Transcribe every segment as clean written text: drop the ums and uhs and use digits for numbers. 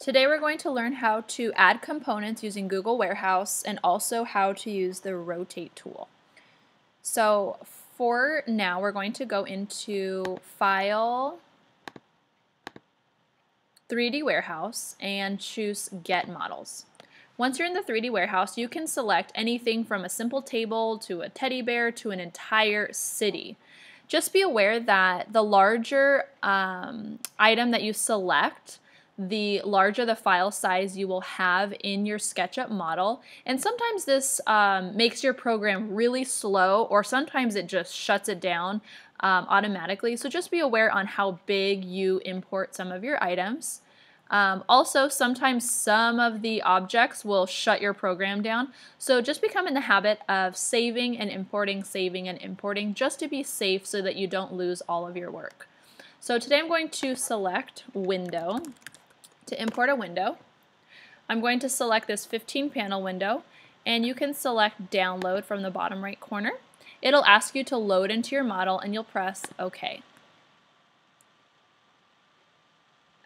Today we're going to learn how to add components using Google Warehouse and also how to use the rotate tool. So for now we're going to go into File, 3D Warehouse and choose Get Models. Once you're in the 3D Warehouse, you can select anything from a simple table to a teddy bear to an entire city. Just be aware that the larger item that you select, the larger the file size you will have in your SketchUp model. And sometimes this makes your program really slow, or sometimes it just shuts it down automatically. So just be aware on how big you import some of your items. Also, sometimes some of the objects will shut your program down. So just become in the habit of saving and importing just to be safe so that you don't lose all of your work. So today I'm going to select Window to import a window. I'm going to select this 15 panel window, and you can select Download from the bottom right corner. It'll ask you to load into your model and you'll press OK.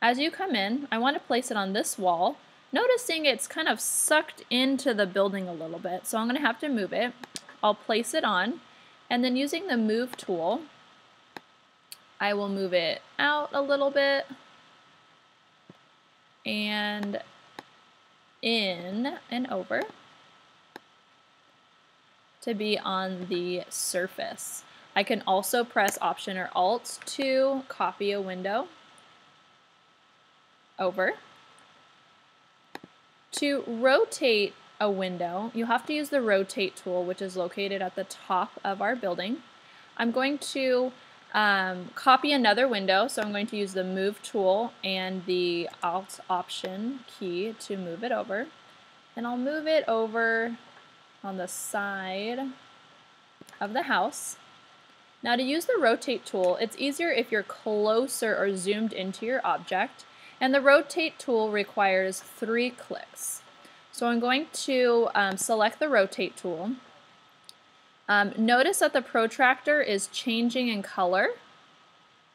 As you come in, I want to place it on this wall, noticing it's kind of sucked into the building a little bit, so I'm going to have to move it. I'll place it on, and then using the Move tool, I will move it out a little bit and in and over to be on the surface. I can also press Option or Alt to copy a window over. To rotate a window, you have to use the Rotate tool, which is located at the top of our building. I'm going to copy another window, so I'm going to use the Move tool and the Alt Option key to move it over. And I'll move it over on the side of the house. Now to use the Rotate tool, it's easier if you're closer or zoomed into your object. And the Rotate tool requires 3 clicks. So I'm going to select the Rotate tool. Notice that the protractor is changing in color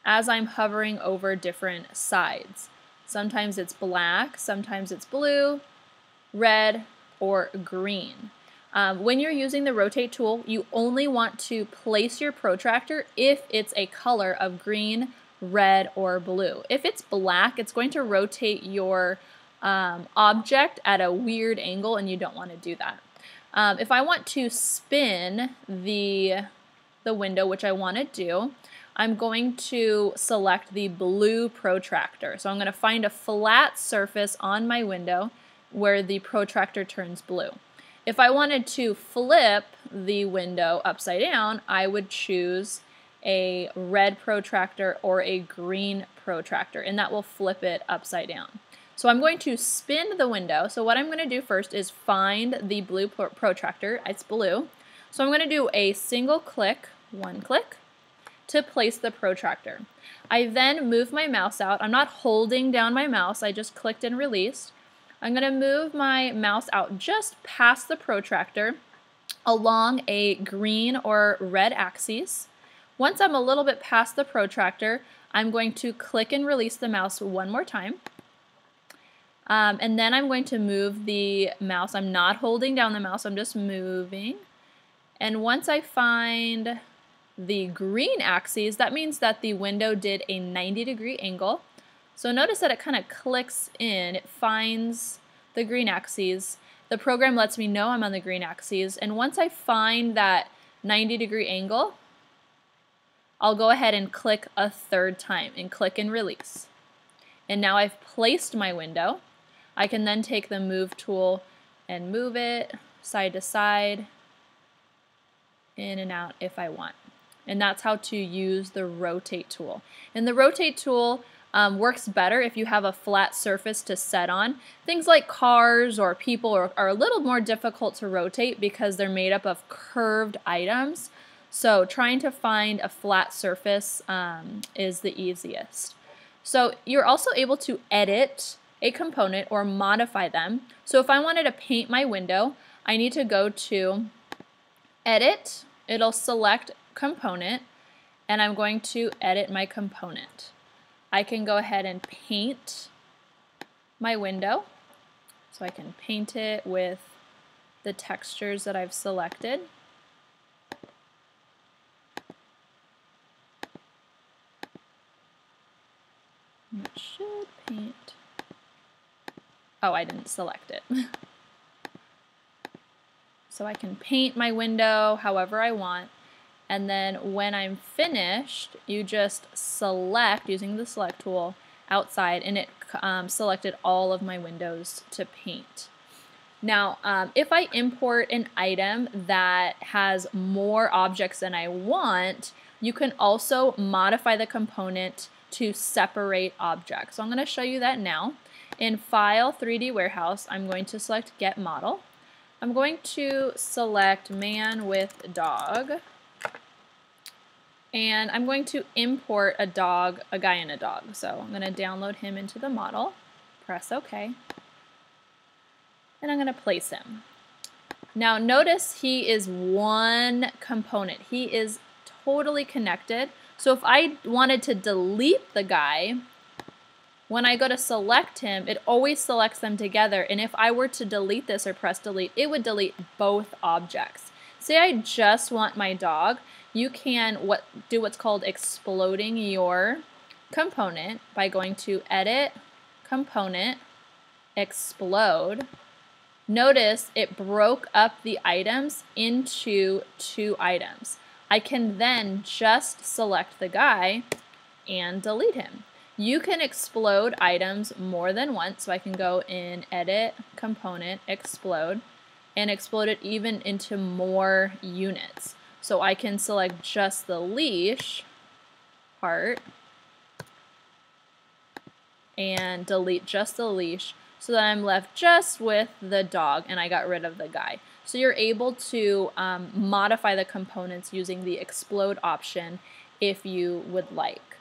as I'm hovering over different sides. Sometimes it's black, sometimes it's blue, red, or green. When you're using the Rotate tool, you only want to place your protractor if it's a color of green, red, or blue. If it's black, it's going to rotate your object at a weird angle, and you don't want to do that. If I want to spin the window, which I want to do, I'm going to select the blue protractor. So I'm going to find a flat surface on my window where the protractor turns blue. If I wanted to flip the window upside down, I would choose a red protractor or a green protractor, and that will flip it upside down. So I'm going to spin the window. So what I'm going to do first is find the blue protractor. It's blue. So I'm going to do a single click, 1 click, to place the protractor. I then move my mouse out. I'm not holding down my mouse. I just clicked and released. I'm going to move my mouse out just past the protractor along a green or red axis. Once I'm a little bit past the protractor, I'm going to click and release the mouse one more time. And then I'm going to move the mouse. I'm not holding down the mouse, I'm just moving. And once I find the green axis, that means that the window did a 90-degree angle. So notice that it kind of clicks in, it finds the green axis. The program lets me know I'm on the green axis, and once I find that 90-degree angle, I'll go ahead and click a 3rd time and click and release. And now I've placed my window. I can then take the Move tool and move it side to side, in and out if I want. And that's how to use the Rotate tool. And the Rotate tool works better if you have a flat surface to set on. Things like cars or people are a little more difficult to rotate because they're made up of curved items. So trying to find a flat surface is the easiest. So you're also able to edit a component or modify them. So if I wanted to paint my window, I need to go to Edit. It'll select Component, and I'm going to edit my component. I can go ahead and paint my window so I can paint it with the textures that I've selected. It should paint. Oh, I didn't select it. So I can paint my window however I want. And then when I'm finished, you just select, using the select tool, outside, and it selected all of my windows to paint. Now, if I import an item that has more objects than I want, you can also modify the component to separate objects. So I'm going to show you that now. In File, 3D Warehouse, I'm going to select Get Model. I'm going to select Man with Dog. And I'm going to import a dog, a guy and a dog. So I'm going to download him into the model, press OK, and I'm going to place him. Now notice he is one component. He is totally connected. So if I wanted to delete the guy, when I go to select him, it always selects them together. And if I were to delete this or press delete, it would delete both objects. Say I just want my dog. You can do what's called exploding your component by going to Edit, Component, Explode. Notice it broke up the items into 2 items. I can then just select the guy and delete him. You can explode items more than once, so I can go in Edit, Component, Explode, and explode it even into more units. So I can select just the leash part and delete just the leash so that I'm left just with the dog and I got rid of the guy. So you're able to modify the components using the explode option if you would like.